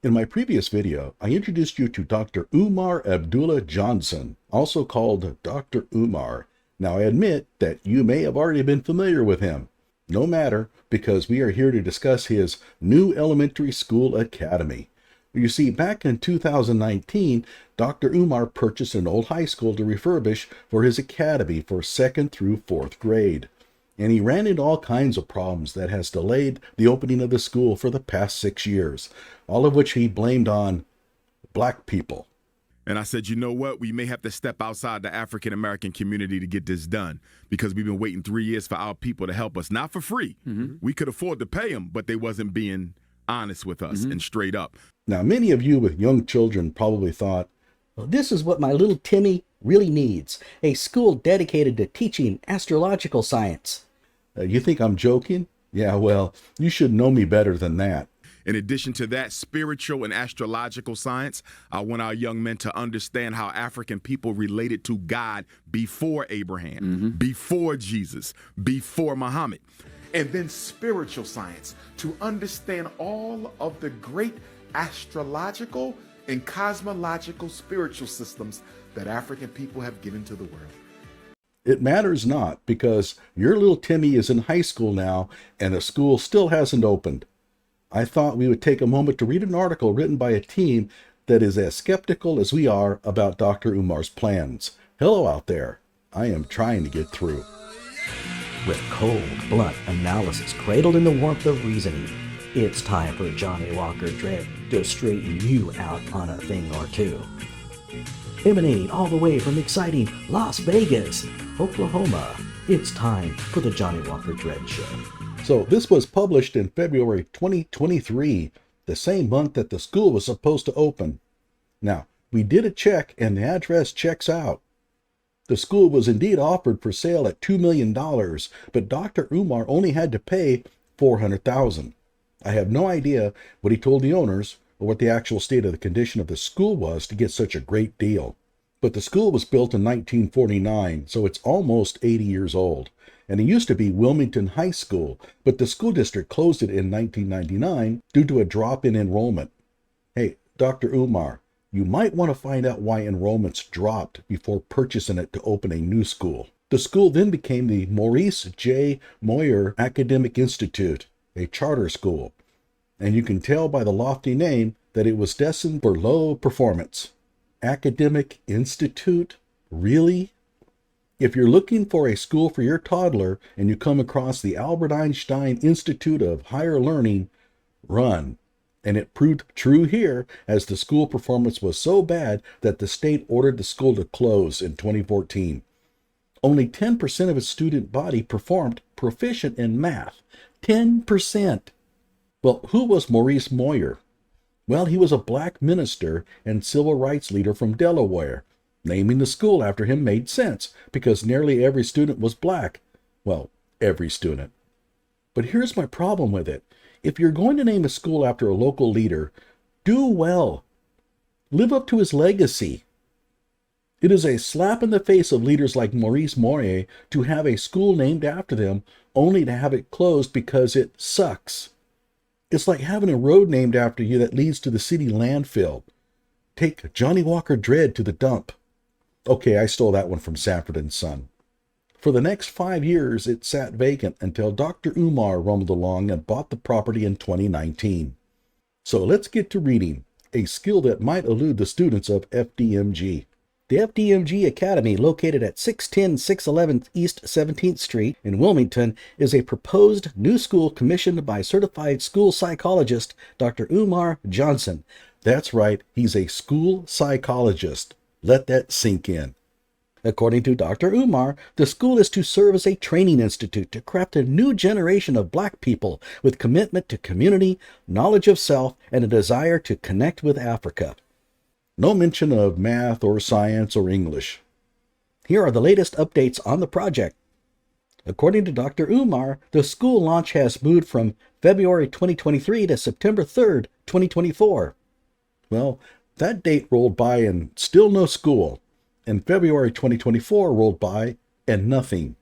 In my previous video, I introduced you to Dr. Umar Abdullah Johnson, also called Dr. Umar. Now I admit that you may have already been familiar with him. No matter, because we are here to discuss his new elementary school academy. You see, back in 2019, Dr. Umar purchased an old high school to refurbish for his academy for 2nd through 4th grade. And he ran into all kinds of problems that has delayed the opening of the school for the past 6 years, all of which he blamed on black people. And I said, you know what? We may have to step outside the African-American community to get this done, because we've been waiting 3 years for our people to help us, not for free. We could afford to pay them, but they wasn't being honest with us and straight up. Now, many of you with young children probably thought, well, this is what my little Timmy really needs, a school dedicated to teaching astrological science. You think I'm joking? Yeah, well, you should know me better than that. In addition to that, spiritual and astrological science, I want our young men to understand how African people related to God before Abraham, before Jesus, before Muhammad. And then spiritual science to understand all of the great astrological and cosmological spiritual systems that African people have given to the world. It matters not, because your little Timmy is in high school now and the school still hasn't opened. I thought we would take a moment to read an article written by a team that is as skeptical as we are about Dr. Umar's plans. Hello out there. I am trying to get through. With cold, blunt analysis cradled in the warmth of reasoning, it's time for Johnny Walker Dread to straighten you out on a thing or two. Emanating all the way from exciting Las Vegas, Oklahoma, it's time for the Johnny Walker Dread Show. So this was published in February 2023, the same month that the school was supposed to open. Now, we did a check and the address checks out. The school was indeed offered for sale at $2 million, but Dr. Umar only had to pay $400,000. I have no idea what he told the owners or what the actual state of the condition of the school was to get such a great deal. But the school was built in 1949, so it's almost 80 years old. And it used to be Wilmington High School, but the school district closed it in 1999 due to a drop in enrollment. Hey, Dr. Umar, you might want to find out why enrollments dropped before purchasing it to open a new school. The school then became the Maurice J. Moyer Academic Institute, a charter school. And you can tell by the lofty name that it was destined for low performance. Academic Institute? Really? If you're looking for a school for your toddler and you come across the Albert Einstein Institute of Higher Learning, run. And it proved true here, as the school performance was so bad that the state ordered the school to close in 2014. Only 10% of its student body performed proficient in math. 10%. Well, who was Maurice Moyer? Well, he was a black minister and civil rights leader from Delaware. Naming the school after him made sense, because nearly every student was black. Well, every student. But here's my problem with it. If you're going to name a school after a local leader, do well. Live up to his legacy. It is a slap in the face of leaders like Maurice Moyer to have a school named after them, only to have it closed because it sucks. It's like having a road named after you that leads to the city landfill. Take Johnny Walker Dread to the dump. Okay, I stole that one from Sanford & Son. For the next 5 years, it sat vacant until Dr. Umar rumbled along and bought the property in 2019. So let's get to reading, a skill that might elude the students of FDMG. The FDMG Academy, located at 610-611 East 17th Street in Wilmington, is a proposed new school commissioned by certified school psychologist Dr. Umar Johnson. That's right, he's a school psychologist. Let that sink in. According to Dr. Umar, the school is to serve as a training institute to craft a new generation of black people with commitment to community, knowledge of self, and a desire to connect with Africa. No mention of math or science or English. Here are the latest updates on the project. According to Dr. Umar, the school launch has moved from February 2023 to September 3rd, 2024. Well, that date rolled by and still no school. And February 2024 rolled by and nothing.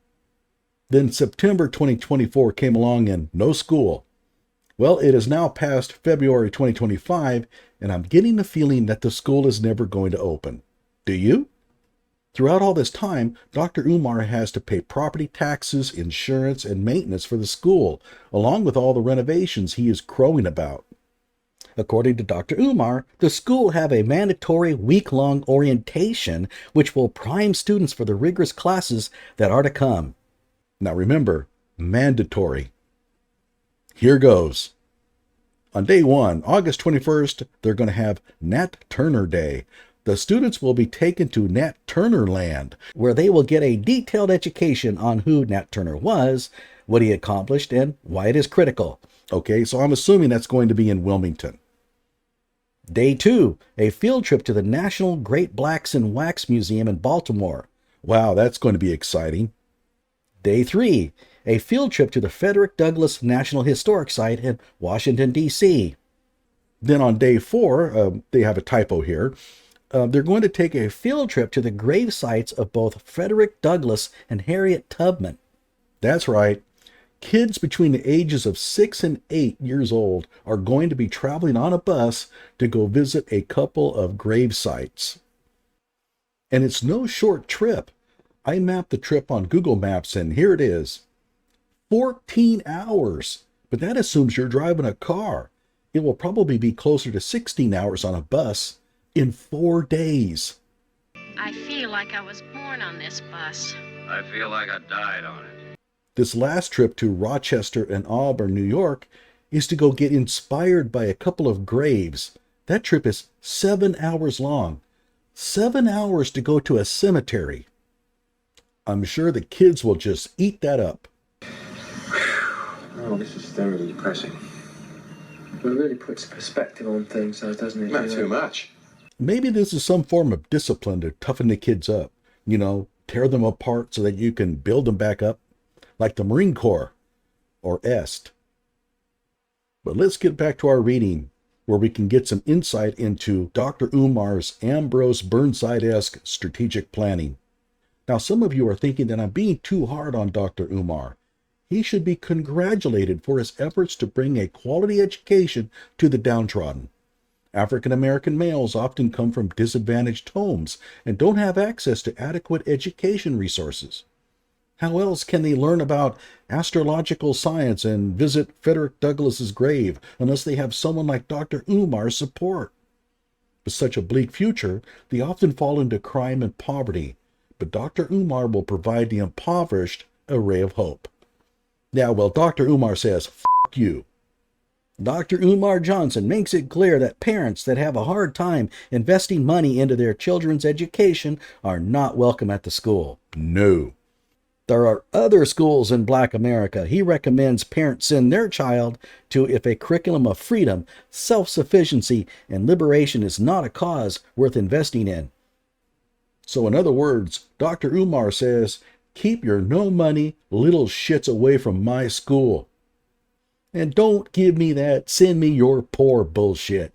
Then September 2024 came along and no school. Well, it is now past February 2025, and I'm getting the feeling that the school is never going to open. Do you? Throughout all this time, Dr. Umar has to pay property taxes, insurance, and maintenance for the school, along with all the renovations he is crowing about. According to Dr. Umar, the school will have a mandatory week-long orientation which will prime students for the rigorous classes that are to come. Now remember, mandatory. Here goes. On day 1, August 21st, they're going to have Nat Turner Day. The students will be taken to Nat Turner Land, where they will get a detailed education on who Nat Turner was, what he accomplished, and why it is critical. Okay, so I'm assuming that's going to be in Wilmington. Day 2, a field trip to the National Great Blacks in Wax Museum in Baltimore. Wow, that's going to be exciting. Day 3, a field trip to the Frederick Douglass National Historic Site in Washington, D.C. Then on day 4, they have a typo here. They're going to take a field trip to the grave sites of both Frederick Douglass and Harriet Tubman. That's right. Kids between the ages of 6 and 8 years old are going to be traveling on a bus to go visit a couple of grave sites. And it's no short trip. I mapped the trip on Google Maps, and here it is. 14 hours. But that assumes you're driving a car. It will probably be closer to 16 hours on a bus in 4 days. I feel like I was born on this bus. I feel like I died on it. This last trip to Rochester and Auburn, New York, is to go get inspired by a couple of graves. That trip is 7 hours long. 7 hours to go to a cemetery. I'm sure the kids will just eat that up. Oh, this is thoroughly depressing. It really puts perspective on things, though, doesn't it? Not too much. Maybe this is some form of discipline to toughen the kids up. You know, tear them apart so that you can build them back up, like the Marine Corps or EST. But let's get back to our reading, where we can get some insight into Dr. Umar's Ambrose Burnside-esque strategic planning. Now, some of you are thinking that I'm being too hard on Dr. Umar. He should be congratulated for his efforts to bring a quality education to the downtrodden. African American males often come from disadvantaged homes and don't have access to adequate education resources. How else can they learn about astrological science and visit Frederick Douglass's grave unless they have someone like Dr. Umar's support? With such a bleak future, they often fall into crime and poverty, but Dr. Umar will provide the impoverished a ray of hope. Now, well, Dr. Umar says, "F*** you." Dr. Umar Johnson makes it clear that parents that have a hard time investing money into their children's education are not welcome at the school. No. There are other schools in Black America he recommends parents send their child to if a curriculum of freedom, self-sufficiency, and liberation is not a cause worth investing in. So in other words, Dr. Umar says, keep your no money little shits away from my school. And don't give me that send me your poor bullshit.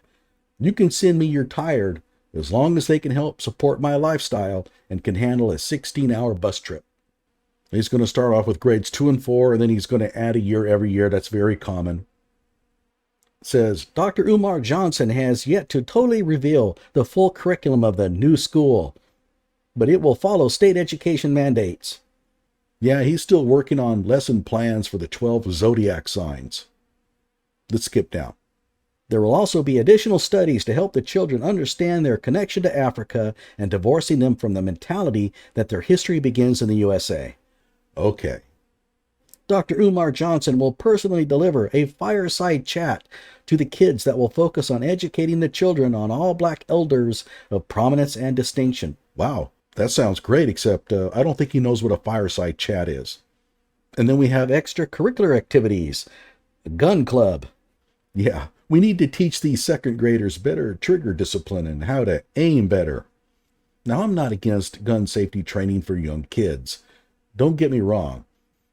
You can send me your tired as long as they can help support my lifestyle and can handle a 16-hour bus trip. He's going to start off with grades 2 and 4, and then he's going to add a year every year. That's very common. It says, Dr. Umar Johnson has yet to totally reveal the full curriculum of the new school, but it will follow state education mandates. Yeah, he's still working on lesson plans for the 12 zodiac signs. Let's skip down. There will also be additional studies to help the children understand their connection to Africa and divorcing them from the mentality that their history begins in the USA. Okay. Dr. Umar Johnson will personally deliver a fireside chat to the kids that will focus on educating the children on all Black elders of prominence and distinction. Wow, that sounds great, except I don't think he knows what a fireside chat is. And then we have extracurricular activities. A gun club. Yeah, we need to teach these second graders better trigger discipline and how to aim better. Now, I'm not against gun safety training for young kids. Don't get me wrong,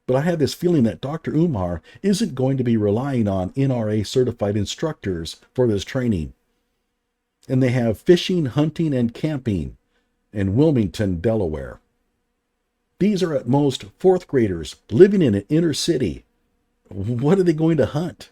but I have this feeling that Dr. Umar isn't going to be relying on NRA certified instructors for this training. And they have fishing, hunting, and camping in Wilmington, Delaware. These are at most fourth graders living in an inner city. What are they going to hunt?